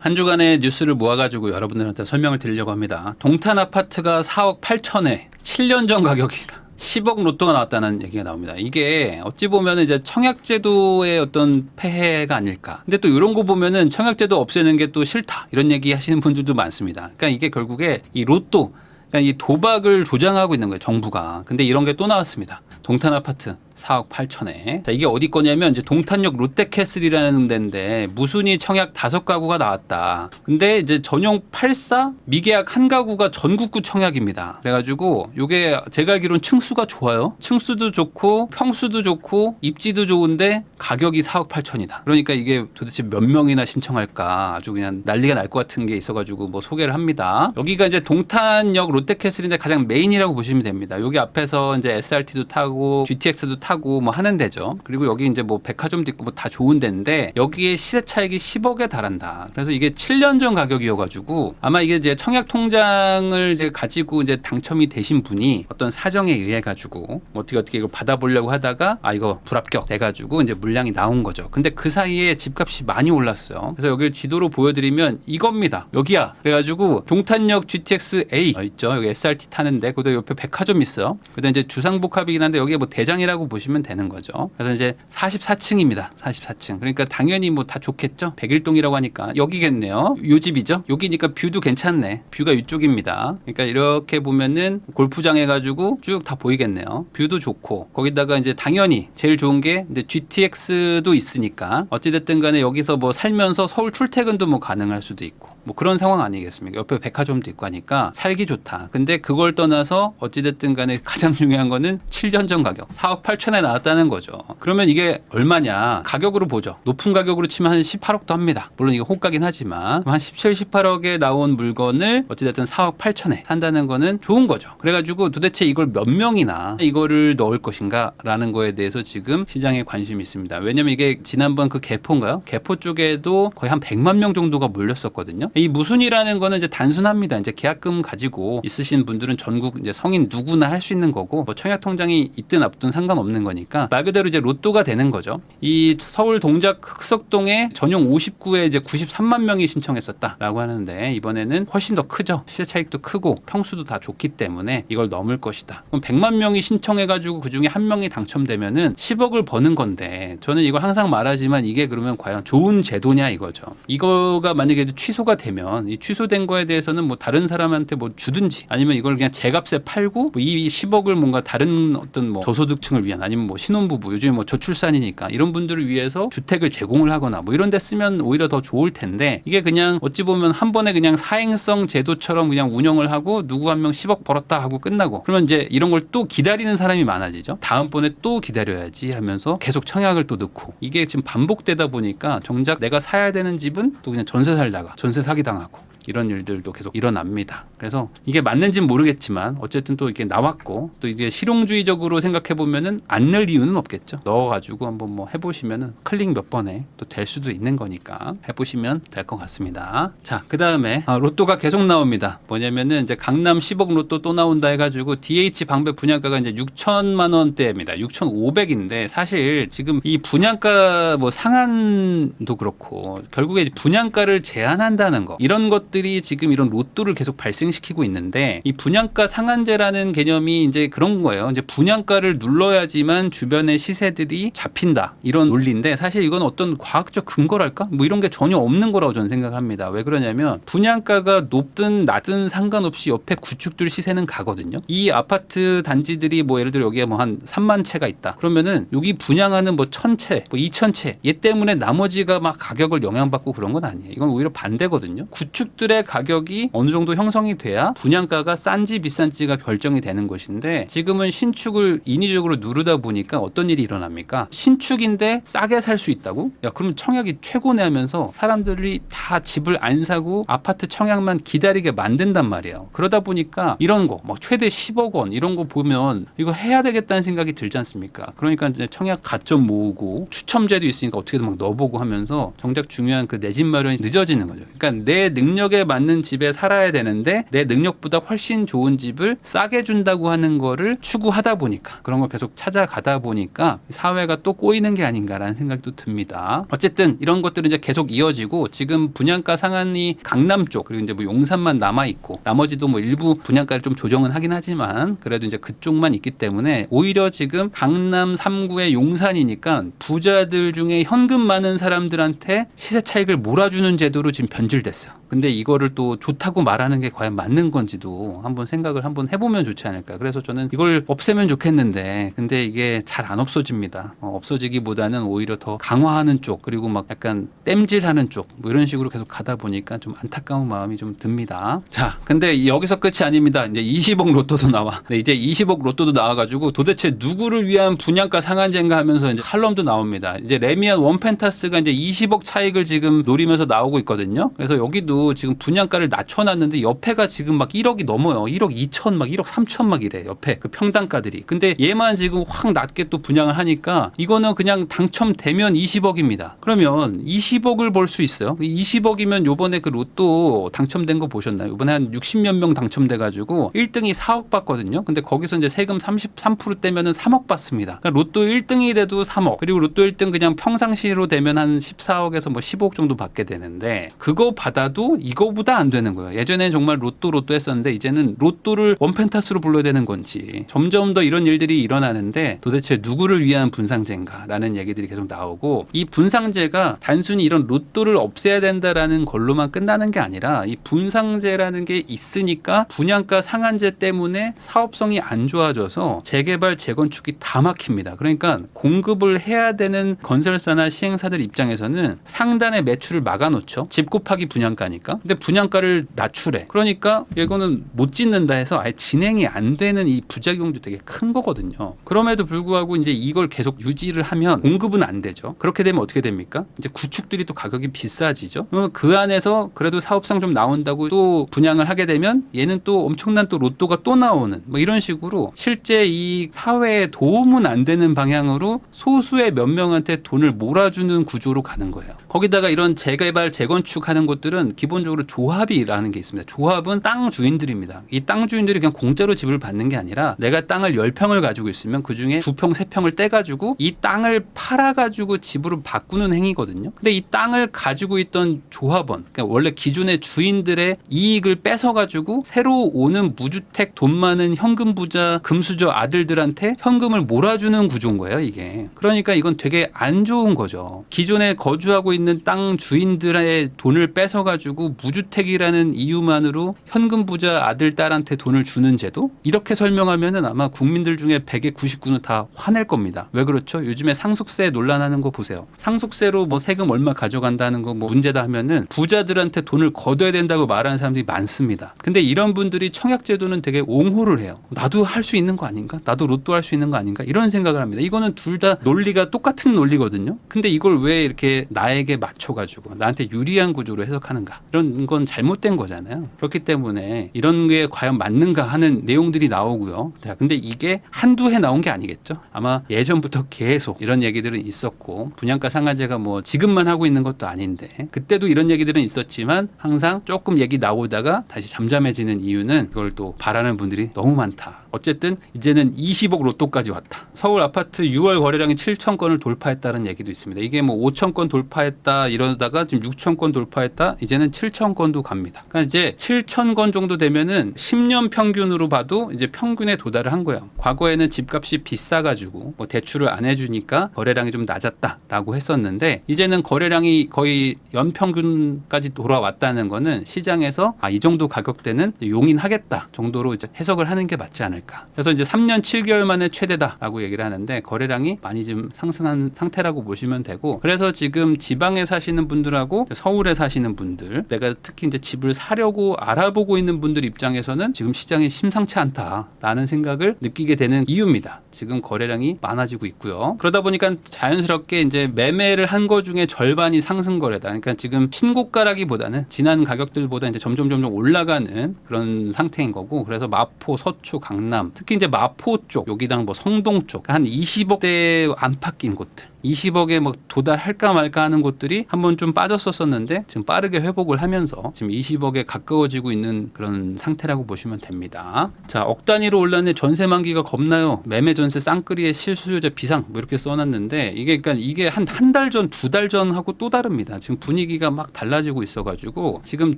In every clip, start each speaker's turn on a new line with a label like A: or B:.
A: 한 주간의 뉴스를 모아가지고 여러분들한테 설명을 드리려고 합니다. 동탄 아파트가 4억 8천에 7년 전 가격이다. 10억 로또가 나왔다는 얘기가 나옵니다. 이게 어찌 보면 이제 청약제도의 어떤 폐해가 아닐까. 근데 또 이런 거 보면은 청약제도 없애는 게 또 싫다. 이런 얘기 하시는 분들도 많습니다. 그러니까 이게 결국에 이 로또, 그러니까 이 도박을 조장하고 있는 거예요. 정부가. 근데 이런 게 또 나왔습니다. 동탄 아파트 4억 8천에. 자, 이게 어디 거냐면 이제 동탄역 롯데캐슬이라는 데인데 무순위 청약 5가구가 나왔다. 근데 이제 전용 84 미계약 한 가구가 전국구 청약입니다. 그래가지고 요게 제가 알기로는 층수가 좋아요. 층수도 좋고 평수도 좋고 입지도 좋은데 가격이 4억 8천이다. 그러니까 이게 도대체 몇 명이나 신청할까 아주 그냥 난리가 날 것 같은 게 있어가지고 뭐 소개를 합니다. 여기가 이제 동탄역 롯데캐슬인데 가장 메인이라고 보시면 됩니다. 여기 앞에서 이제 SRT도 타고 GTX도 타고 뭐 하는 데죠. 그리고 여기 이제 뭐 백화점도 있고 뭐 다 좋은 데인데 여기에 시세 차익이 10억에 달한다. 그래서 이게 7년 전 가격이어가지고 아마 이게 이제 청약 통장을 이제 가지고 이제 당첨이 되신 분이 어떤 사정에 의해 가지고 어떻게 이걸 받아보려고 하다가 아 이거 불합격 돼가지고 이제 물량이 나온 거죠. 근데 그 사이에 집값이 많이 올랐어요. 그래서 여기를 지도로 보여드리면 이겁니다. 여기야. 그래가지고 동탄역 GTX A 있죠. 여기 SRT 타는데 그도 옆에 백화점 있어요. 그다음 이제 주상복합이긴 한데 여기에 뭐 대장이라고 보시면 되는 거죠. 그래서 이제 44층입니다. 44층. 그러니까 당연히 뭐 다 좋겠죠. 101동이라고 하니까 여기겠네요. 요 집이죠. 여기니까 뷰도 괜찮네. 뷰가 이쪽입니다. 그러니까 이렇게 보면은 골프장 해가지고 쭉 다 보이겠네요. 뷰도 좋고 거기다가 이제 당연히 제일 좋은 게 이제 GTX도 있으니까 어찌됐든 간에 여기서 뭐 살면서 서울 출퇴근도 뭐 가능할 수도 있고 뭐 그런 상황 아니겠습니까? 옆에 백화점도 있고 하니까 살기 좋다. 근데 그걸 떠나서 어찌됐든 간에 가장 중요한 거는 7년 전 가격 4억 8천에 나왔다는 거죠. 그러면 이게 얼마냐? 가격으로 보죠. 높은 가격으로 치면 한 18억도 합니다. 물론 이게 호가긴 하지만 한 17, 18억에 나온 물건을 어찌됐든 4억 8천에 산다는 거는 좋은 거죠. 그래가지고 도대체 이걸 몇 명이나 이거를 넣을 것인가 라는 거에 대해서 지금 시장에 관심이 있습니다. 왜냐면 이게 지난번 그 개포인가요? 개포 쪽에도 거의 한 100만 명 정도가 몰렸었거든요. 이 무순이라는 거는 이제 단순합니다. 이제 계약금 가지고 있으신 분들은 전국 이제 성인 누구나 할 수 있는 거고 뭐 청약 통장이 있든 없든 상관없는 거니까 말 그대로 이제 로또가 되는 거죠. 이 서울 동작 흑석동에 전용 59에 이제 93만 명이 신청했었다라고 하는데 이번에는 훨씬 더 크죠. 시세 차익도 크고 평수도 다 좋기 때문에 이걸 넘을 것이다. 그럼 100만 명이 신청해가지고 그 중에 한 명이 당첨되면은 10억을 버는 건데 저는 이걸 항상 말하지만 이게 그러면 과연 좋은 제도냐 이거죠. 이거가 만약에 취소가 되면 이 취소된 거에 대해서는 뭐 다른 사람한테 뭐 주든지 아니면 이걸 그냥 제값에 팔고 뭐이 10억을 뭔가 다른 어떤 뭐 저소득층을 위한 아니면 뭐 신혼부부 요즘에 뭐 저출산이니까 이런 분들을 위해서 주택을 제공을 하거나 뭐 이런 데 쓰면 오히려 더 좋을 텐데 이게 그냥 어찌 보면 한 번에 그냥 사행성 제도처럼 그냥 운영을 하고 누구 한 명 10억 벌었다 하고 끝나고 그러면 이제 이런 걸 또 기다리는 사람이 많아지죠. 다음번에 또 기다려야지 하면서 계속 청약을 또 넣고 이게 지금 반복되다 보니까 정작 내가 사야 되는 집은 또 그냥 전세 살다가 전세 사기 당하고 이런 일들도 계속 일어납니다. 그래서 이게 맞는지는 모르겠지만 어쨌든 또 이렇게 나왔고 또 이제 실용주의적으로 생각해 보면은 안 넣을 이유는 없겠죠. 넣어가지고 한번 뭐 해보시면은 클릭 몇 번에 또 될 수도 있는 거니까 해보시면 될 것 같습니다. 자, 그 다음에 로또가 계속 나옵니다. 뭐냐면은 이제 강남 10억 로또 또 나온다 해가지고 DH 방배 분양가가 이제 6천만 원대입니다. 6,500인데 사실 지금 이 분양가 뭐 상한도 그렇고 결국에 분양가를 제한한다는 거 이런 것들이 지금 이런 로또를 계속 발생시키고 있는데 이 분양가 상한제라는 개념이 이제 그런 거예요. 이제 분양가를 눌러야지만 주변의 시세들이 잡힌다 이런 논리인데 사실 이건 어떤 과학적 근거랄까? 뭐 이런 게 전혀 없는 거라고 저는 생각합니다. 왜 그러냐면 분양가가 높든 낮든 상관없이 옆에 구축들 시세는 가거든요. 이 아파트 단지들이 뭐 예를 들어 여기에 뭐 한 3만 채가 있다. 그러면은 여기 분양하는 뭐 1,000채, 뭐 2,000채 얘 때문에 나머지가 막 가격을 영향받고 그런 건 아니에요. 이건 오히려 반대거든요. 구축들의 가격이 어느 정도 형성이 돼야 분양가가 싼지 비싼지가 결정이 되는 것인데 지금은 신축을 인위적으로 누르다 보니까 어떤 일이 일어납니까? 신축인데 싸게 살 수 있다고? 야 그러면 청약이 최고네 하면서 사람들이 다 집을 안 사고 아파트 청약만 기다리게 만든단 말이에요. 그러다 보니까 이런 거 막 최대 10억 원 이런 거 보면 이거 해야 되겠다는 생각이 들지 않습니까? 그러니까 이제 청약 가점 모으고 추첨제도 있으니까 어떻게든 막 넣어보고 하면서 정작 중요한 그 내 집 마련이 늦어지는 거죠. 그러니까 내 능력 능력에 맞는 집에 살아야 되는데 내 능력보다 훨씬 좋은 집을 싸게 준다고 하는 거를 추구하다 보니까 그런 걸 계속 찾아가다 보니까 사회가 또 꼬이는 게 아닌가라는 생각도 듭니다. 어쨌든 이런 것들은 이제 계속 이어지고 지금 분양가 상한이 강남 쪽 그리고 이제 뭐 용산만 남아 있고 나머지도 뭐 일부 분양가를 좀 조정은 하긴 하지만 그래도 이제 그쪽만 있기 때문에 오히려 지금 강남 3구의 용산이니까 부자들 중에 현금 많은 사람들한테 시세 차익을 몰아주는 제도로 지금 변질됐어요. 근데 이거를 또 좋다고 말하는 게 과연 맞는 건지도 한번 생각을 한번 해보면 좋지 않을까. 그래서 저는 이걸 없애면 좋겠는데 근데 이게 잘 안 없어집니다. 없어지기보다는 오히려 더 강화하는 쪽 그리고 막 약간 땜질하는 쪽 뭐 이런 식으로 계속 가다 보니까 좀 안타까운 마음이 좀 듭니다. 자, 근데 여기서 끝이 아닙니다. 이제 20억 로또도 나와. 네, 이제 20억 로또도 나와가지고 도대체 누구를 위한 분양가 상한제인가 하면서 이제 칼럼도 나옵니다. 이제 레미안 원펜타스가 이제 20억 차익을 지금 노리면서 나오고 있거든요. 그래서 여기도 지금 분양가를 낮춰놨는데 옆에가 지금 막 1억이 넘어요. 1억 2천 막 1억 3천 막 이래. 옆에 그 평당가들이. 근데 얘만 지금 확 낮게 또 분양을 하니까 이거는 그냥 당첨되면 20억입니다. 그러면 20억을 벌 수 있어요. 20억이면 요번에 그 로또 당첨된 거 보셨나요? 이번에 한 60몇 명 당첨돼가지고 1등이 4억 받거든요. 근데 거기서 이제 세금 33% 떼면은 3억 받습니다. 그러니까 로또 1등이 돼도 3억. 그리고 로또 1등 그냥 평상시로 되면 한 14억에서 뭐 15억 정도 받게 되는데 그거 받아도 이거보다 안 되는 거예요. 예전에는 정말 로또 했었는데 이제는 로또를 원펜타스로 불러야 되는 건지 점점 더 이런 일들이 일어나는데 도대체 누구를 위한 분상제인가라는 얘기들이 계속 나오고 이 분상제가 단순히 이런 로또를 없애야 된다라는 걸로만 끝나는 게 아니라 이 분상제라는 게 있으니까 분양가 상한제 때문에 사업성이 안 좋아져서 재개발 재건축이 다 막힙니다. 그러니까 공급을 해야 되는 건설사나 시행사들 입장에서는 상단의 매출을 막아놓죠. 집 곱하기 분양가니까. 근데 분양가를 낮추래. 그러니까 이거는 못 짓는다 해서 아예 진행이 안 되는 이 부작용도 되게 큰 거거든요. 그럼에도 불구하고 이제 이걸 계속 유지를 하면 공급은 안 되죠. 그렇게 되면 어떻게 됩니까? 이제 구축들이 또 가격이 비싸지죠. 그 안에서 그래도 사업상 좀 나온다고 또 분양을 하게 되면 얘는 또 엄청난 또 로또가 또 나오는 뭐 이런 식으로 실제 이 사회에 도움은 안 되는 방향으로 소수의 몇 명한테 돈을 몰아주는 구조로 가는 거예요. 거기다가 이런 재개발 재건축하는 곳들은 기본적으로 조합이라는 게 있습니다. 조합은 땅 주인들입니다. 이 땅 주인들이 그냥 공짜로 집을 받는 게 아니라 내가 땅을 10평을 가지고 있으면 그중에 2평, 3평을 떼가지고 이 땅을 팔아가지고 집으로 바꾸는 행위거든요. 근데 이 땅을 가지고 있던 조합원, 그러니까 원래 기존의 주인들의 이익을 뺏어가지고 새로 오는 무주택 돈 많은 현금 부자 금수저 아들들한테 현금을 몰아주는 구조인 거예요, 이게. 그러니까 이건 되게 안 좋은 거죠. 기존에 거주하고 있는 땅 주인들의 돈을 뺏어가지고 무주택이라는 이유만으로 현금 부자 아들, 딸한테 돈을 주는 제도? 이렇게 설명하면은 아마 국민들 중에 100에 99는 다 화낼 겁니다. 왜 그렇죠? 요즘에 상속세 논란하는 거 보세요. 상속세로 뭐 세금 얼마 가져간다는 거 뭐 문제다 하면은 부자들한테 돈을 걷어야 된다고 말하는 사람들이 많습니다. 근데 이런 분들이 청약제도는 되게 옹호를 해요. 나도 할 수 있는 거 아닌가? 나도 로또 할 수 있는 거 아닌가? 이런 생각을 합니다. 이거는 둘 다 논리가 똑같은 논리거든요. 근데 이걸 왜 이렇게 나에게 맞춰가지고 나한테 유리한 구조로 해석하는가? 이런 건 잘못된 거잖아요. 그렇기 때문에 이런 게 과연 맞는가 하는 내용들이 나오고요. 자, 근데 이게 한두 해 나온 게 아니겠죠? 아마 예전부터 계속 이런 얘기들은 있었고 분양가 상한제가 뭐 지금만 하고 있는 것도 아닌데 그때도 이런 얘기들은 있었지만 항상 조금 얘기 나오다가 다시 잠잠해지는 이유는 이걸 또 바라는 분들이 너무 많다. 어쨌든 이제는 20억 로또까지 왔다. 서울 아파트 6월 거래량이 7천 건을 돌파했다는 얘기도 있습니다. 이게 뭐 5천 건 돌파했다 이러다가 지금 6천 건 돌파했다. 이제는 7천 건도 갑니다. 그러니까 이제 7천 건 정도 되면은 10년 평균으로 봐도 이제 평균에 도달을 한 거예요. 과거에는 집값이 비싸가지고 뭐 대출을 안 해주니까 거래량이 좀 낮았다라고 했었는데 이제는 거래량이 거의 연평균까지 돌아왔다는 거는 시장에서 이 정도 가격대는 용인하겠다 정도로 이제 해석을 하는 게 맞지 않을까. 그래서 이제 3년 7개월 만에 최대다라고 얘기를 하는데 거래량이 많이 좀 상승한 상태라고 보시면 되고 그래서 지금 지방에 사시는 분들하고 서울에 사시는 분들 내가 특히 이제 집을 사려고 알아보고 있는 분들 입장에서는 지금 시장이 심상치 않다라는 생각을 느끼게 되는 이유입니다. 지금 거래량이 많아지고 있고요. 그러다 보니까 자연스럽게 이제 매매를 한 거 중에 절반이 상승 거래다. 그러니까 지금 신고가라기보다는 지난 가격들보다 이제 점점 올라가는 그런 상태인 거고 그래서 마포, 서초, 강남 특히 이제 마포 쪽 여기당 뭐 성동 쪽 한 20억대 안팎인 곳들 20억에 막 도달할까 말까 하는 곳들이 한번 좀 빠졌었었는데 지금 빠르게 회복을 하면서 지금 20억에 가까워지고 있는 그런 상태라고 보시면 됩니다. 자, 억 단위로 올랐네. 전세 만기가 겁나요. 매매 전세 쌍끌이에 실수요자 비상 뭐 이렇게 써놨는데 이게 한 달 전, 2달 전하고 또 다릅니다. 지금 분위기가 막 달라지고 있어가지고 지금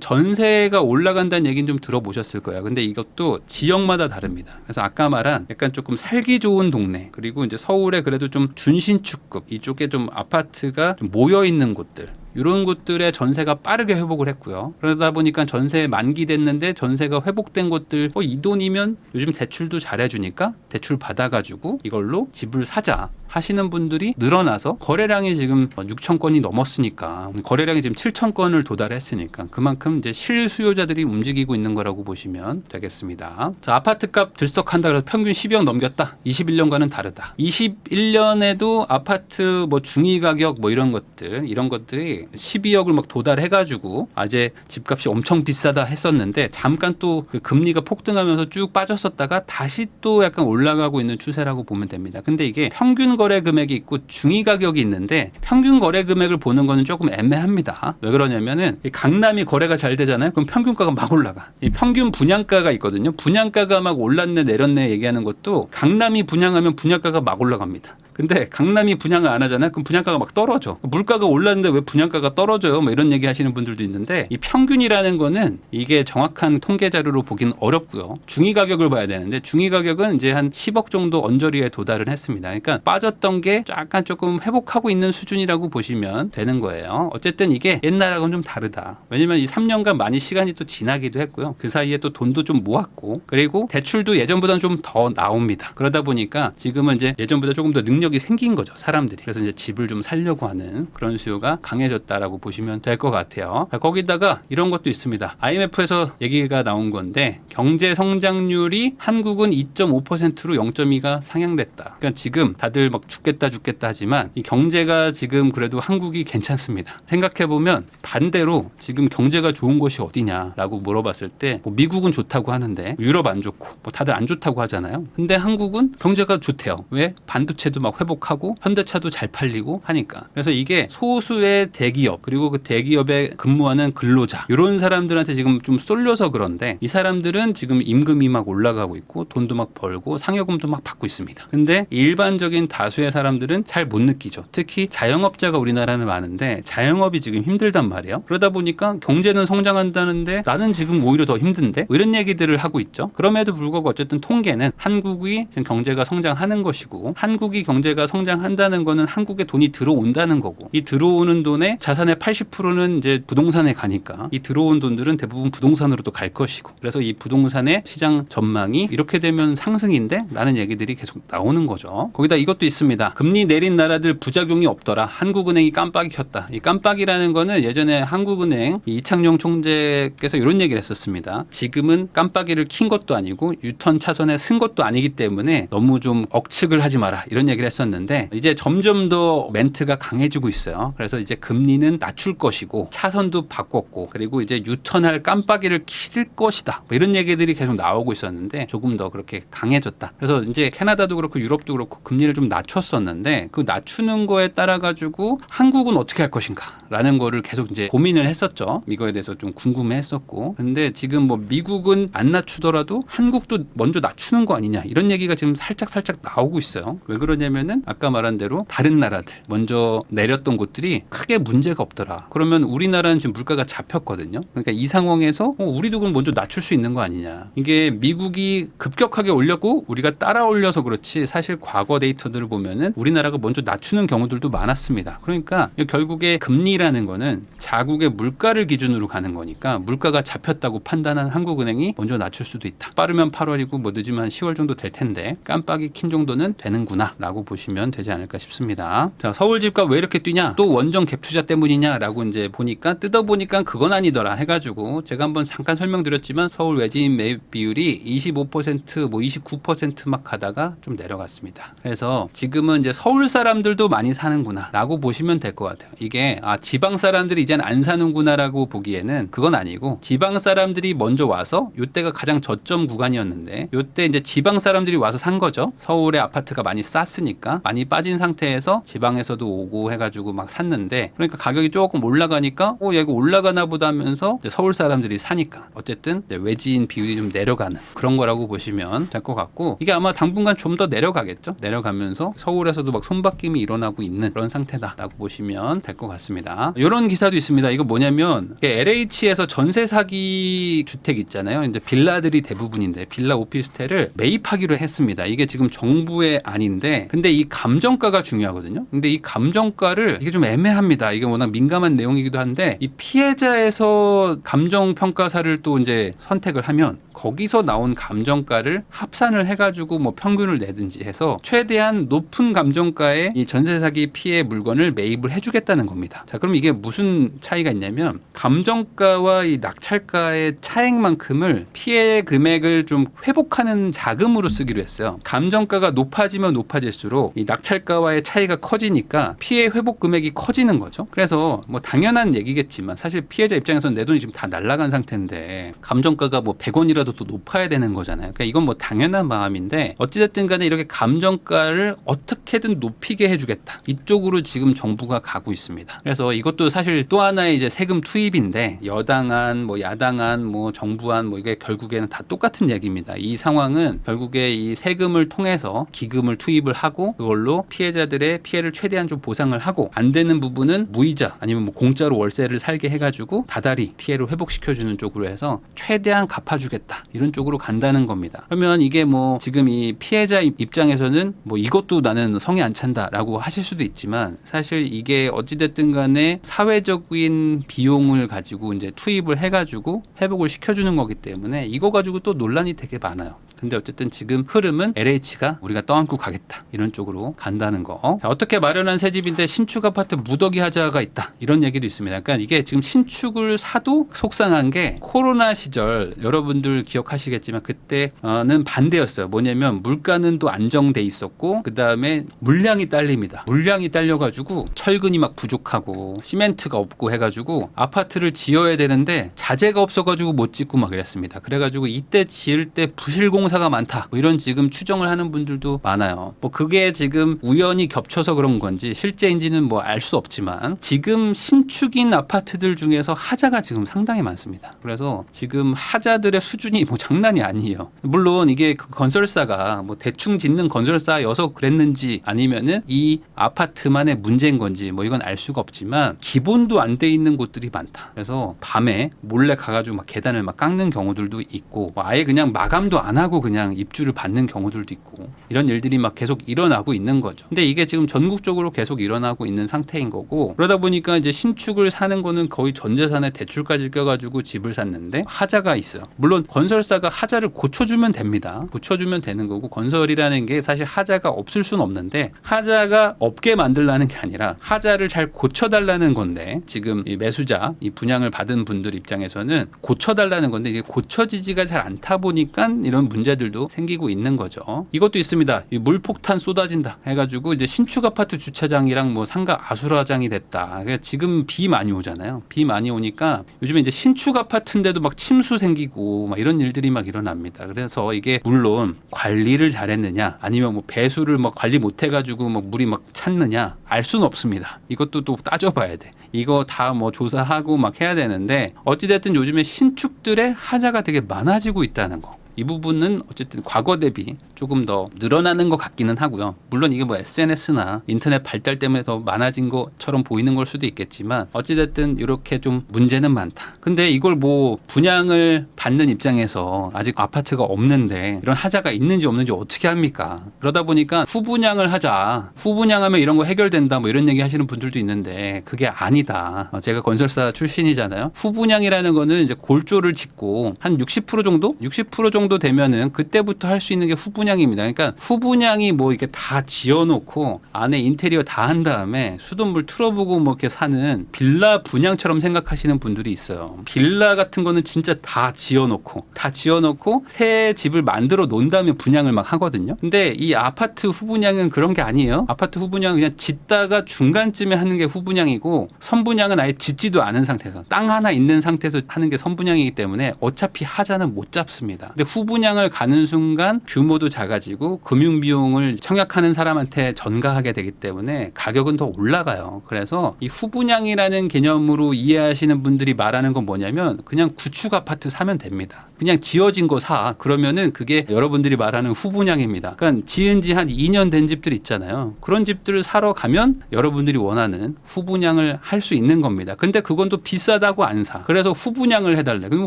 A: 전세가 올라간다는 얘기는 좀 들어보셨을 거야. 근데 이것도 지역마다 다릅니다. 그래서 아까 말한 약간 조금 살기 좋은 동네, 그리고 이제 서울에 그래도 좀 준신축급 이쪽에 좀 아파트가 좀 모여 있는 곳들, 이런 곳들의 전세가 빠르게 회복을 했고요. 그러다 보니까 전세 만기됐는데 전세가 회복된 곳들, 이 돈이면 요즘 대출도 잘해주니까 대출 받아가지고 이걸로 집을 사자 하시는 분들이 늘어나서 거래량이 지금 6천 건이 넘었으니까, 거래량이 지금 7천 건을 도달했으니까 그만큼 이제 실수요자들이 움직이고 있는 거라고 보시면 되겠습니다. 자, 아파트값 들썩한다 그래서 평균 12억 넘겼다. 21년과는 다르다. 21년에도 아파트 뭐 중위 가격 뭐 이런 것들이 12억을 막 도달해가지고 아재 집값이 엄청 비싸다 했었는데 잠깐 또 그 금리가 폭등하면서 쭉 빠졌었다가 다시 또 약간 올라가고 있는 추세라고 보면 됩니다. 근데 이게 평균 거래 금액이 있고 중위 가격이 있는데 평균 거래 금액을 보는 거는 조금 애매합니다. 왜 그러냐면은 강남이 거래가 잘 되잖아요. 그럼 평균가가 막 올라가. 이 평균 분양가가 있거든요. 분양가가 막 올랐네 내렸네 얘기하는 것도 강남이 분양하면 분양가가 막 올라갑니다. 근데 강남이 분양을 안 하잖아요. 그럼 분양가가 막 떨어져. 물가가 올랐는데 왜 분양가가 떨어져요? 뭐 이런 얘기 하시는 분들도 있는데, 이 평균이라는 거는 이게 정확한 통계 자료로 보기는 어렵고요. 중위 가격을 봐야 되는데 중위 가격은 이제 한 10억 정도 언저리에 도달을 했습니다. 그러니까 빠졌던 게 약간 조금 회복하고 있는 수준이라고 보시면 되는 거예요. 어쨌든 이게 옛날하고는 좀 다르다. 왜냐면 이 3년간 많이 시간이 또 지나기도 했고요. 그 사이에 또 돈도 좀 모았고, 그리고 대출도 예전보다는 좀 더 나옵니다. 그러다 보니까 지금은 이제 예전보다 조금 더 능력이 생긴 거죠, 사람들이. 그래서 이제 집을 좀 살려고 하는 그런 수요가 강해졌다라고 보시면 될 것 같아요. 자, 거기다가 이런 것도 있습니다. IMF에서 얘기가 나온 건데 경제 성장률이 한국은 2.5%로 0.2가 상향됐다. 그러니까 지금 다들 막 죽겠다 하지만 이 경제가 지금 그래도 한국이 괜찮습니다. 생각해 보면 반대로 지금 경제가 좋은 곳이 어디냐라고 물어봤을 때 뭐 미국은 좋다고 하는데 유럽 안 좋고 뭐 다들 안 좋다고 하잖아요. 근데 한국은 경제가 좋대요. 왜? 반도체도 막 회복하고 현대차도 잘 팔리고 하니까. 그래서 이게 소수의 대기업, 그리고 그 대기업에 근무하는 근로자, 이런 사람들한테 지금 좀 쏠려서 그런데 이 사람들은 지금 임금이 막 올라가고 있고 돈도 막 벌고 상여금도 막 받고 있습니다. 근데 일반적인 다수의 사람들은 잘 못 느끼죠. 특히 자영업자가 우리나라는 많은데 자영업이 지금 힘들단 말이에요. 그러다 보니까 경제는 성장한다는데 나는 지금 오히려 더 힘든데 뭐 이런 얘기들을 하고 있죠. 그럼에도 불구하고 어쨌든 통계는 한국이 지금 경제가 성장하는 것이고, 한국이 경제가 성장한다는 거는 한국에 돈이 들어온다는 거고, 이 들어오는 돈의 자산의 80%는 이제 부동산에 가니까 이 들어온 돈들은 대부분 부동산으로도 갈 것이고, 그래서 이 부동산의 시장 전망이 이렇게 되면 상승인데 라는 얘기들이 계속 나오는 거죠. 거기다 이것도 있습니다. 금리 내린 나라들 부작용이 없더라. 한국은행이 깜빡이 켰다. 이 깜빡이라는 거는 예전에 한국은행 이창용 총재께서 이런 얘기를 했었습니다. 지금은 깜빡이를 킨 것도 아니고 유턴 차선에 쓴 것도 아니기 때문에 너무 좀 억측을 하지 마라, 이런 얘기를 했었는데 이제 점점 더 멘트가 강해지고 있어요. 그래서 이제 금리는 낮출 것이고 차선도 바꿨고, 그리고 이제 유턴할 깜빡이를 킬 것이다, 뭐 이런 얘기들이 계속 나오고 있었는데 조금 더 그렇게 강해졌다. 그래서 이제 캐나다도 그렇고 유럽도 그렇고 금리를 좀 낮췄었는데 그 낮추는 거에 따라 가지고 한국은 어떻게 할 것인가 라는 거를 계속 이제 고민을 했었죠. 이거에 대해서 좀 궁금해했었고, 근데 지금 뭐 미국은 안 낮추더라도 한국도 먼저 낮추는 거 아니냐, 이런 얘기가 지금 살짝 나오고 있어요. 왜 그러냐면은 아까 말한 대로 다른 나라들 먼저 내렸던 곳들이 크게 문제가 없더라. 그러면 우리나라는 지금 물가가 잡혔거든요. 그러니까 이 상황에서 우리도 그럼 먼저 낮출 수 있는 거 아니냐. 이게 미국이 급격하게 올렸고 우리가 따라 올려서 그렇지, 사실 과거 데이터들을 보면은 우리나라가 먼저 낮추는 경우들도 많았습니다. 그러니까 결국에 금리라는 거는 자국의 물가를 기준으로 가는 거니까 물가가 잡혔다고 판단한 한국은행이 먼저 낮출 수도 있다. 빠르면 8월이고 뭐 늦으면 10월 정도 될 텐데 깜빡이 킨 정도는 되는구나 라고 보시면 되지 않을까 싶습니다. 자, 서울 집값 왜 이렇게 뛰냐? 또 원정 갭 투자 때문이냐? 라고 이제 보니까 뜯어보니까 그건 아니더라 해가지고 제가 한번 잠깐 설명드렸지만 서울 외지인 매입 비율이 25% 뭐 29% 막 가다가 좀 내려갔습니다. 그래서 지금은 이제 서울 사람들도 많이 사는구나 라고 보시면 될 것 같아요. 이게 지방 사람들이 이젠 안 사는구나 라고 보기에는 그건 아니고, 지방 사람들이 먼저 와서 요때가 가장 저점 구간이었는데 요때 이제 지방 사람들이 와서 산 거죠. 서울의 아파트가 많이 쌌으니까. 보니까 많이 빠진 상태에서 지방에서도 오고 해가지고 막 샀는데, 그러니까 가격이 조금 올라가니까 얘 이거 올라가나 보다 하면서 서울 사람들이 사니까 어쨌든 외지인 비율이 좀 내려가는 그런 거라고 보시면 될 것 같고, 이게 아마 당분간 좀 더 내려가겠죠. 내려가면서 서울에서도 막 손바뀜이 일어나고 있는 그런 상태다라고 보시면 될 것 같습니다. 이런 기사도 있습니다. 이거 뭐냐면 LH에서 전세 사기 주택 있잖아요. 이제 빌라들이 대부분인데 빌라 오피스텔을 매입하기로 했습니다. 이게 지금 정부의 안인데, 근데 이 감정가가 중요하거든요. 근데 이 감정가를 이게 좀 애매합니다. 이게 워낙 민감한 내용이기도 한데, 이 피해자에서 감정평가사를 또 이제 선택을 하면 거기서 나온 감정가를 합산을 해가지고 뭐 평균을 내든지 해서 최대한 높은 감정가의 이 전세 사기 피해 물건을 매입을 해주겠다는 겁니다. 자, 그럼 이게 무슨 차이가 있냐면, 감정가와 이 낙찰가의 차액만큼을 피해 금액을 좀 회복하는 자금으로 쓰기로 했어요. 감정가가 높아지면 높아질수록 이 낙찰가와의 차이가 커지니까 피해 회복 금액이 커지는 거죠. 그래서 뭐 당연한 얘기겠지만 사실 피해자 입장에서는 내 돈이 지금 다 날아간 상태인데 감정가가 뭐 100원이라도 또 높아야 되는 거잖아요. 그러니까 이건 뭐 당연한 마음인데, 어찌됐든 간에 이렇게 감정가를 어떻게든 높이게 해주겠다, 이쪽으로 지금 정부가 가고 있습니다. 그래서 이것도 사실 또 하나의 이제 세금 투입인데, 여당안 뭐 야당안 뭐 정부안 뭐 이게 결국에는 다 똑같은 얘기입니다. 이 상황은 결국에 이 세금을 통해서 기금을 투입을 하고 그걸로 피해자들의 피해를 최대한 좀 보상을 하고, 안 되는 부분은 무이자 아니면 뭐 공짜로 월세를 살게 해가지고 다달이 피해를 회복시켜주는 쪽으로 해서 최대한 갚아주겠다, 이런 쪽으로 간다는 겁니다. 그러면 이게 뭐 지금 이 피해자 입장에서는 뭐 이것도 나는 성에 안 찬다라고 하실 수도 있지만, 사실 이게 어찌됐든 간에 사회적인 비용을 가지고 이제 투입을 해가지고 회복을 시켜주는 거기 때문에 이거 가지고 또 논란이 되게 많아요. 근데 어쨌든 지금 흐름은 LH가 우리가 떠안고 가겠다, 이런 쪽으로 간다는 거. 자, 어떻게 마련한 새 집인데 신축 아파트 무더기 하자가 있다, 이런 얘기도 있습니다. 그러니까 이게 지금 신축을 사도 속상한 게, 코로나 시절 여러분들 기억하시겠지만 그때는 반대였어요. 뭐냐면 물가는 또 안정돼 있었고, 그 다음에 물량이 딸립니다. 물량이 딸려가지고 철근이 막 부족하고 시멘트가 없고 해가지고 아파트를 지어야 되는데 자재가 없어가지고 못 짓고 막 그랬습니다. 그래가지고 이때 지을 때 부실공사가 많다, 뭐 이런 지금 추정을 하는 분들도 많아요. 뭐 그게 지금 우연히 겹쳐서 그런 건지 실제인지는 뭐 알 수 없지만, 지금 신축인 아파트들 중에서 하자가 지금 상당히 많습니다. 그래서 지금 하자들의 수준이 뭐 장난이 아니에요. 물론 이게 그 건설사가 뭐 대충 짓는 건설사여서 그랬는지 아니면은 이 아파트만의 문제인 건지 뭐 이건 알 수가 없지만, 기본도 안 돼 있는 곳들이 많다. 그래서 밤에 몰래 가가지고 막 계단을 막 깎는 경우들도 있고, 뭐 아예 그냥 마감도 안 하고 그냥 입주를 받는 경우들도 있고, 이런 일들이 막 계속 일어나고 있는 거죠. 근데 이게 지금 전국적으로 계속 일어나고 있는 상태인 거고, 그러다 보니까 이제 신축을 사는 거는 거의 전 재산에 대출까지 껴가지고 집을 샀는데 하자가 있어요. 물론 건설사가 하자를 고쳐주면 됩니다. 고쳐주면 되는 거고, 건설이라는 게 사실 하자가 없을 수는 없는데, 하자가 없게 만들라는 게 아니라 하자를 잘 고쳐달라는 건데, 지금 이 매수자, 이 분양을 받은 분들 입장에서는 고쳐달라는 건데 이게 고쳐지지가 잘 않다 보니까 이런 문제들도 생기고 있는 거죠. 이것도 있습니다. 이 물폭탄 쏟아진다 해가지고 이제 신축 아파트 주차장이랑 뭐 상가 아수라장이 됐다. 그러니까 지금 비 많이 오잖아요. 비 많이 오니까 요즘에 이제 신축 아파트인데도 막 침수 생기고 막 이런 일들이 막 일어납니다. 그래서 이게 물론 관리를 잘했느냐 아니면 뭐 배수를 막 관리 못해가지고 막 물이 막 찼느냐 알 수는 없습니다. 이것도 또 따져봐야 돼. 이거 다 뭐 조사하고 막 해야 되는데, 어찌됐든 요즘에 신축들의 하자가 되게 많아지고 있다는 거. 이 부분은 어쨌든 과거 대비 조금 더 늘어나는 것 같기는 하고요. 물론 이게 뭐 SNS나 인터넷 발달 때문에 더 많아진 것처럼 보이는 걸 수도 있겠지만, 어찌됐든 이렇게 좀 문제는 많다. 근데 이걸 뭐 분양을 받는 입장에서 아직 아파트가 없는데 이런 하자가 있는지 없는지 어떻게 합니까? 그러다 보니까 후분양을 하자. 후분양하면 이런 거 해결된다 뭐 이런 얘기 하시는 분들도 있는데, 그게 아니다. 제가 건설사 출신이잖아요. 후분양이라는 거는 이제 골조를 짓고 한 60% 정도? 60% 정도 되면은 그때부터 할 수 있는 게 후분양입니다. 그러니까 후분양이 뭐 이렇게 다 지어놓고 안에 인테리어 다 한 다음에 수돗물 틀어보고 뭐 이렇게 사는 빌라 분양처럼 생각하시는 분들이 있어요. 빌라 같은 거는 진짜 다 지어놓고 새 집을 만들어 놓은 다음에 분양을 막 하거든요. 근데 이 아파트 후분양은 그런 게 아니에요. 아파트 후분양은 그냥 짓다가 중간쯤에 하는 게 후분양이고 선분양은 아예 짓지도 않은 상태에서 땅 하나 있는 상태에서 하는 게 선분양이기 때문에 어차피 하자는 못 잡습니다. 근데 후분양을 가는 순간 규모도 작아지고 금융비용을 청약하는 사람한테 전가하게 되기 때문에 가격은 더 올라가요. 그래서 이 후분양이라는 개념으로 이해하시는 분들이 말하는 건 뭐냐면 그냥 구축 아파트 사면 됩니다. 그냥 지어진 거 사. 그러면은 그게 여러분들이 말하는 후분양입니다. 그러니까 지은 지 한 2년 된 집들 있잖아요. 그런 집들을 사러 가면 여러분들이 원하는 후분양을 할 수 있는 겁니다. 근데 그건 또 비싸다고 안 사. 그래서 후분양을 해달래. 그럼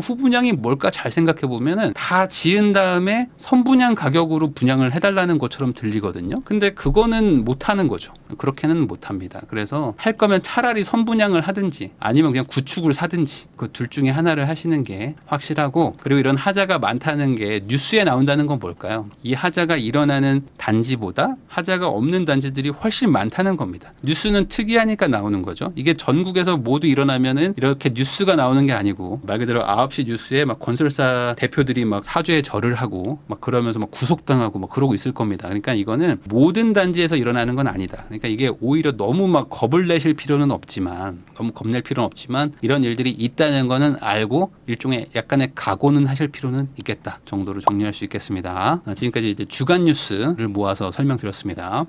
A: 후분양이 뭘까 잘 생각해 보면은 다 지은 다음에 선분양 가격으로 분양을 해달라는 것처럼 들리거든요. 근데 그거는 못 하는 거죠. 그렇게는 못 합니다. 그래서 할 거면 차라리 선분양을 하든지 아니면 그냥 구축을 사든지 그 둘 중에 하나를 하시는 게 확실하고, 그리고 이런 하자가 많다는 게 뉴스에 나온다는 건 뭘까요? 이 하자가 일어나는 단지보다 하자가 없는 단지들이 훨씬 많다는 겁니다. 뉴스는 특이하니까 나오는 거죠. 이게 전국에서 모두 일어나면은 이렇게 뉴스가 나오는 게 아니고 말 그대로 9시 뉴스에 막 건설사 대표들이 막 사죄의 절을 하고 막 그러면서 막 구속당하고 막 그러고 있을 겁니다. 그러니까 이거는 모든 단지에서 일어나는 건 아니다. 그러니까 이게 오히려 너무 막 겁을 내실 필요는 없지만, 너무 겁낼 필요는 없지만 이런 일들이 있다는 거는 알고 일종의 약간의 각오는 하실 필요는 있겠다 정도로 정리할 수 있겠습니다. 지금까지 이제 주간 뉴스를 모아서 설명드렸습니다.